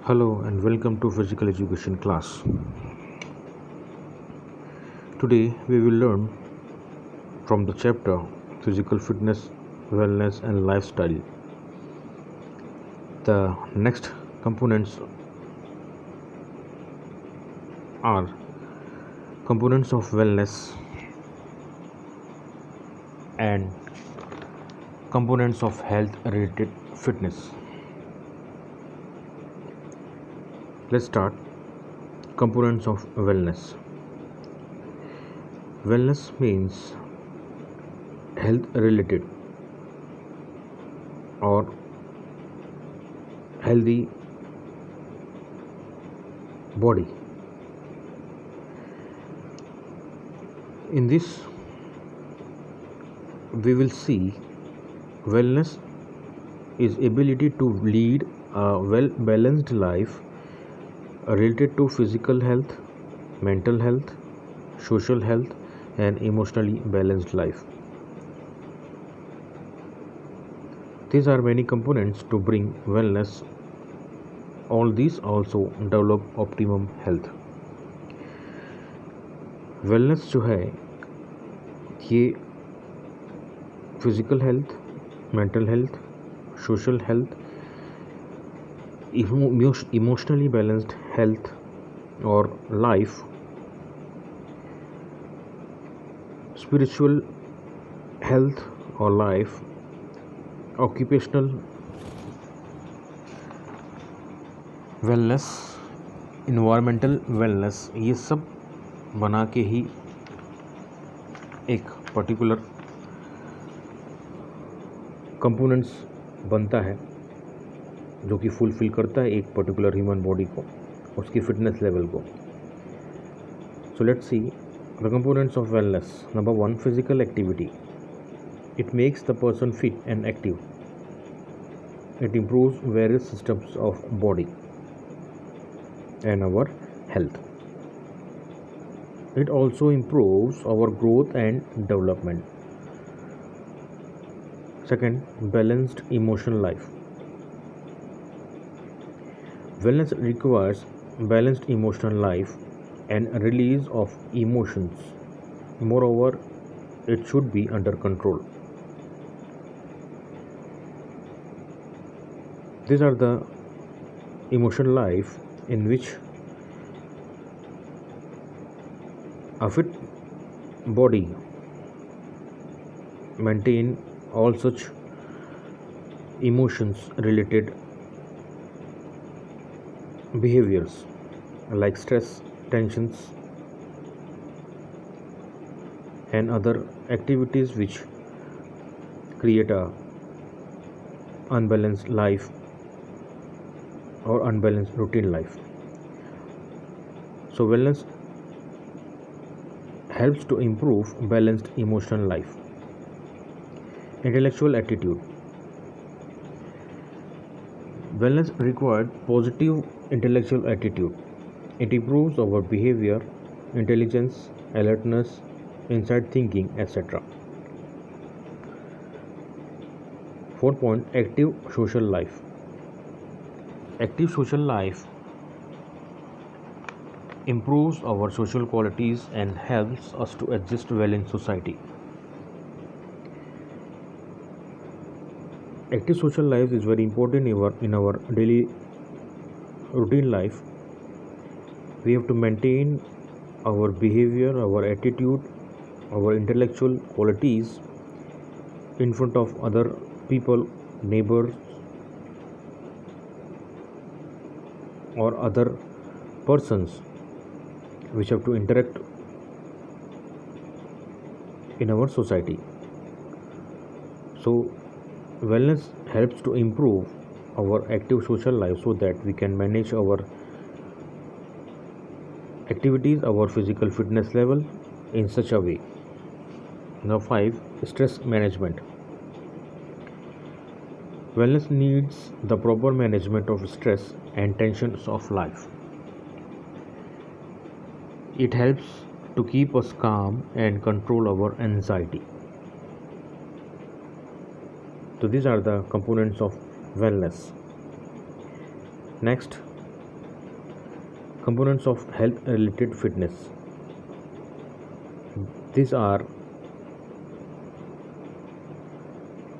Hello and welcome to physical education class. Today we will learn from the chapter Physical Fitness, Wellness and Lifestyle. The next components are components of wellness and components of health related fitness. Let's start components of wellness. Wellness means health related or healthy body. In this we will see wellness is ability to lead a well balanced life related to physical health, mental health, social health and emotionally balanced life. These are many components to bring wellness. All these also develop optimum health. Wellness जो है ये physical health, mental health, social health, emotionally balanced health और life, spiritual health और life, occupational wellness, environmental wellness, ये सब बना के ही एक पर्टिकुलर कंपोनेंट्स बनता है जो कि फुलफ़िल करता है एक पर्टिकुलर ह्यूमन बॉडी को, उसकी फिटनेस लेवल को. So let's see the components of wellness. Number 1, physical activity. It makes the person fit and active. It improves various systems of body and our health. It also improves our growth and development. Second, balanced emotional life. Wellness requires balanced emotional life and release of emotions. Moreover, it should be under control. These are the emotional life in which a fit body maintain all such emotions related behaviors like stress, tensions and other activities which create a unbalanced life or unbalanced routine life. So wellness helps to improve balanced emotional life. Intellectual attitude. Wellness required positive intellectual attitude. It improves our behavior, intelligence, alertness, insight thinking, etc. Fourth point, active social life. Active social life improves our social qualities and helps us to adjust well in society. Active social life is very important in our daily routine life. We have to maintain our behavior, our attitude, our intellectual qualities in front of other people, neighbors or other persons which have to interact in our society. So wellness helps to improve our active social life so that we can manage our activities, our physical fitness level in such a way. Now 5, stress management. Wellness needs the proper management of stress and tensions of life. It helps to keep us calm and control our anxiety. So these are the components of wellness. Next, Components of health related fitness. These are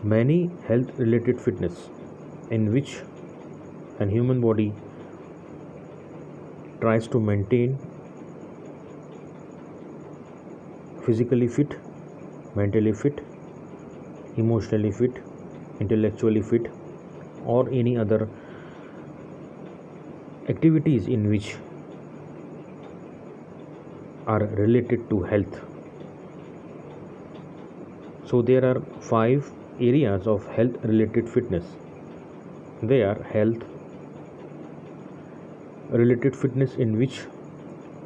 many health related fitness in which an human body tries to maintain physically fit, mentally fit, emotionally fit, intellectually fit, or any other activities in which are related to health. So there are 5 areas of health related fitness. They are health related fitness in which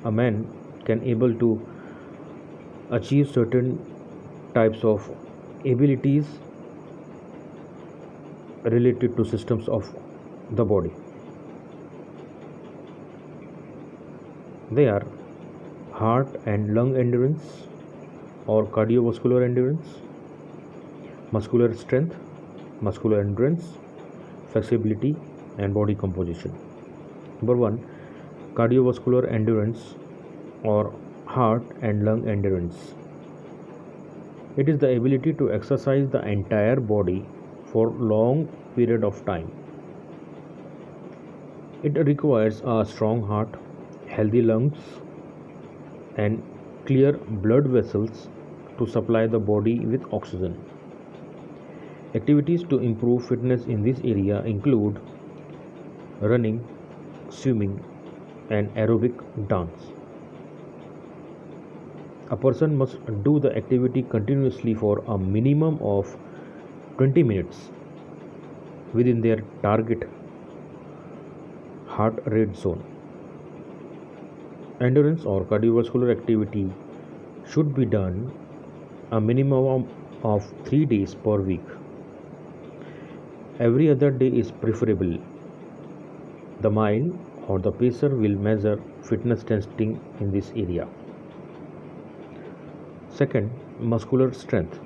a man can able to achieve certain types of abilities related to systems of the body. They are heart and lung endurance or cardiovascular endurance, muscular strength, muscular endurance, flexibility, and body composition. Number 1, cardiovascular endurance or heart and lung endurance. It is the ability to exercise the entire body for long period of time. It requires a strong heart, healthy lungs, and clear blood vessels to supply the body with oxygen. Activities to improve fitness in this area include running, swimming, and aerobic dance. A person must do the activity continuously for a minimum of 20 minutes within their target heart rate zone. Endurance or cardiovascular activity should be done a minimum of 3 days per week. Every other day is preferable. The mind or the pacer will measure fitness testing in this area. Second, muscular strength.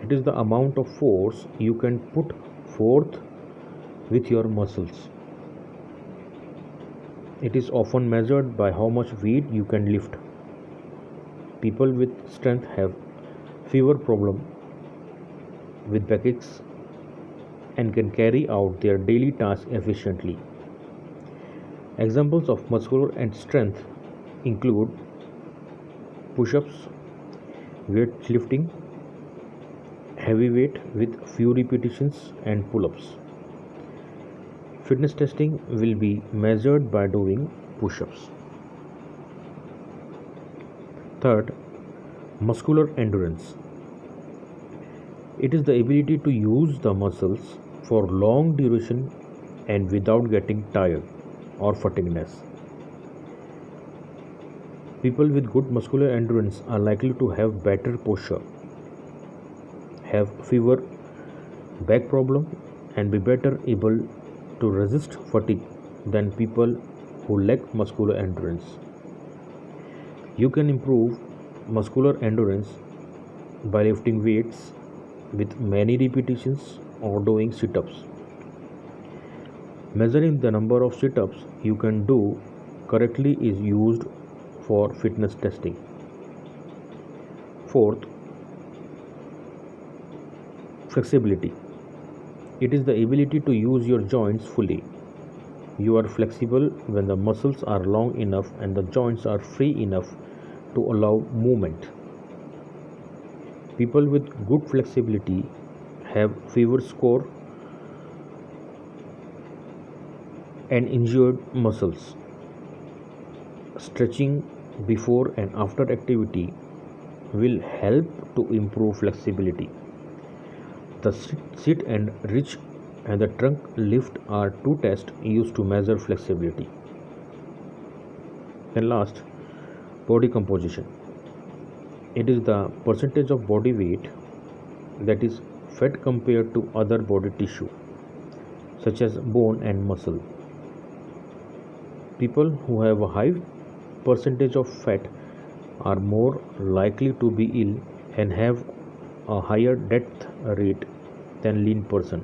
It is the amount of force you can put forth with your muscles. It is often measured by how much weight you can lift. People with strength have fewer problems with backaches and can carry out their daily tasks efficiently. Examples of muscular and strength include push-ups, weightlifting, heavy weight with few repetitions, and pull-ups. Fitness testing will be measured by doing push-ups. Third, muscular endurance. It is the ability to use the muscles for long duration and without getting tired or fatigueness. People with good muscular endurance are likely to have better posture, have fewer back problems, and be better able to resist fatigue than people who lack muscular endurance. You can improve muscular endurance by lifting weights with many repetitions or doing sit-ups. Measuring the number of sit-ups you can do correctly is used for fitness testing. Fourth, flexibility. It is the ability to use your joints fully. You are flexible when the muscles are long enough and the joints are free enough to allow movement. People with good flexibility have fewer sore and injured muscles. Stretching before and after activity will help to improve flexibility. The sit and reach and the trunk lift are two tests used to measure flexibility. And last, body composition. It is the percentage of body weight that is fat compared to other body tissue, such as bone and muscle. People who have a high percentage of fat are more likely to be ill and have a higher death rate than lean person.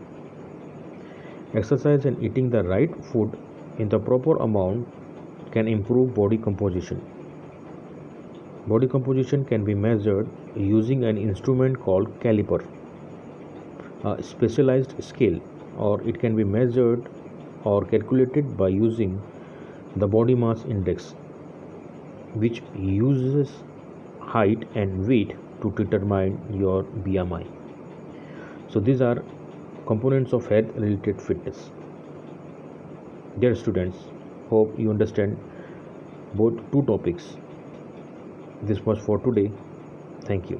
Exercise and eating the right food in the proper amount can improve body composition. Body composition can be measured using an instrument called caliper, a specialized scale, or it can be measured or calculated by using the body mass index, which uses height and weight to determine your BMI. So these are components of health related fitness. Dear students, hope you understand both two topics. This was for today. Thank you.